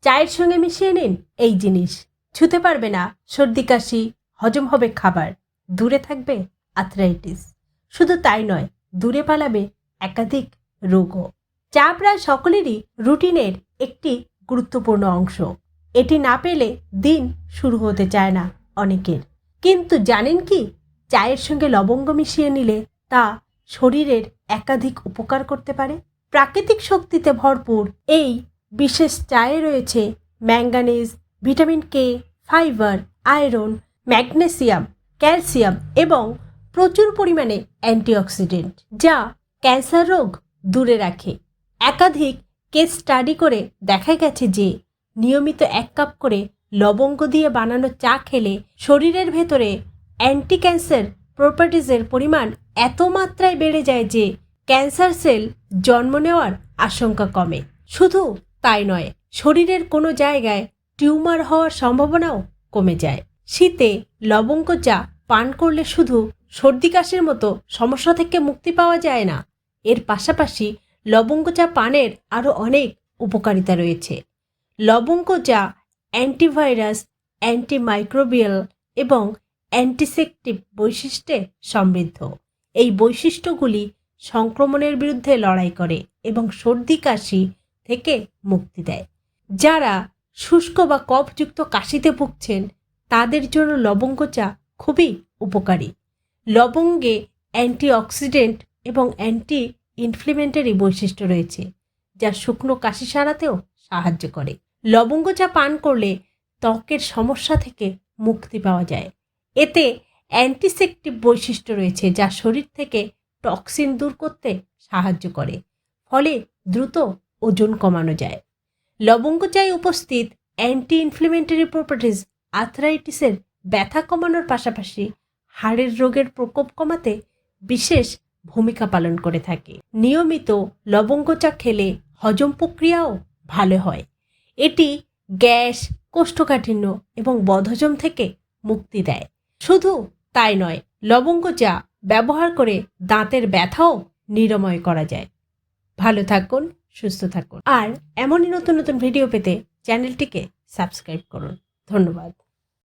চায়ের সঙ্গে মিশিয়ে নিন এই জিনিস। ছুতে পারবে না সর্দি কাশি, হজম হবে খাবার, দূরে থাকবে আর্থ্রাইটিস। শুধু তাই নয়, দূরে পালাবে একাধিক রোগও। চা প্রায় সকলেরই রুটিনের একটি গুরুত্বপূর্ণ অংশ। এটি না পেলে দিন শুরু হতে চায় না অনেকের। কিন্তু জানেন কি, চায়ের সঙ্গে লবঙ্গ মিশিয়ে নিলে তা শরীরের একাধিক উপকার করতে পারে। প্রাকৃতিক শক্তিতে ভরপুর এই বিশেষ চায়ে রয়েছে manganese, vitamin K, fibre, iron, magnesium, calcium এবং প্রচুর পরিমাণে অ্যান্টিঅক্সিডেন্ট, যা ক্যান্সার রোগ দূরে রাখে। একাধিক কেস স্টাডি করে দেখা গেছে যে নিয়মিত 1 কাপ করে লবঙ্গ দিয়ে বানানো চা খেলে শরীরের ভেতরে অ্যান্টি ক্যান্সার প্রপার্টিজের পরিমাণ এত মাত্রায় বেড়ে যায় যে ক্যান্সার সেল জন্ম নেওয়ার আশঙ্কা কমে। শুধু তাই নয়, শরীরের কোনো জায়গায় টিউমার হওয়ার সম্ভাবনাও কমে যায়। শীতে লবঙ্গ চা পান করলে শুধু সর্দি কাশির মতো সমস্যা থেকে মুক্তি পাওয়া যায় না, এর পাশাপাশি লবঙ্গ চা পানের আরও অনেক উপকারিতা রয়েছে। লবঙ্গ চা অ্যান্টিভাইরাস, অ্যান্টিমাইক্রোবিয়াল এবং অ্যান্টিসেপটিক বৈশিষ্ট্যে সমৃদ্ধ। এই বৈশিষ্ট্যগুলি সংক্রমণের বিরুদ্ধে লড়াই করে এবং সর্দি কাশি থেকে মুক্তি দেয়। যারা শুষ্ক বা কফযুক্ত কাশিতে ভুগছেন তাদের জন্য লবঙ্গ চা খুবই উপকারী। লবঙ্গে অ্যান্টিঅক্সিডেন্ট এবং অ্যান্টি ইনফ্লেমেটরি বৈশিষ্ট্য রয়েছে, যা শুকনো কাশি সারাতেও সাহায্য করে। লবঙ্গ চা পান করলে ত্বকের সমস্যা থেকে মুক্তি পাওয়া যায়। এতে অ্যান্টিসেপটিক বৈশিষ্ট্য রয়েছে, যা শরীর থেকে টক্সিন দূর করতে সাহায্য করে, ফলে দ্রুত ওজন কমানো যায়। লবঙ্গ চায়ে উপস্থিত অ্যান্টি ইনফ্লেমেটরি প্রপার্টিজ আর্থ্রাইটিসের ব্যথা কমানোর পাশাপাশি হাড়ের রোগের প্রকোপ কমাতে বিশেষ ভূমিকা পালন করে থাকে। নিয়মিত লবঙ্গ চা খেলে হজম প্রক্রিয়াও ভালো হয়। এটি গ্যাস, কোষ্ঠকাঠিন্য এবং বদহজম থেকে মুক্তি দেয়। শুধু তাই নয়, লবঙ্গ চা ব্যবহার করে দাঁতের ব্যথাও নিরাময় করা যায়। ভালো থাকুন, সুস্থ থাকুন, আর এমনই নতুন নতুন ভিডিও পেতে চ্যানেলটিকে সাবস্ক্রাইব করুন। ধন্যবাদ।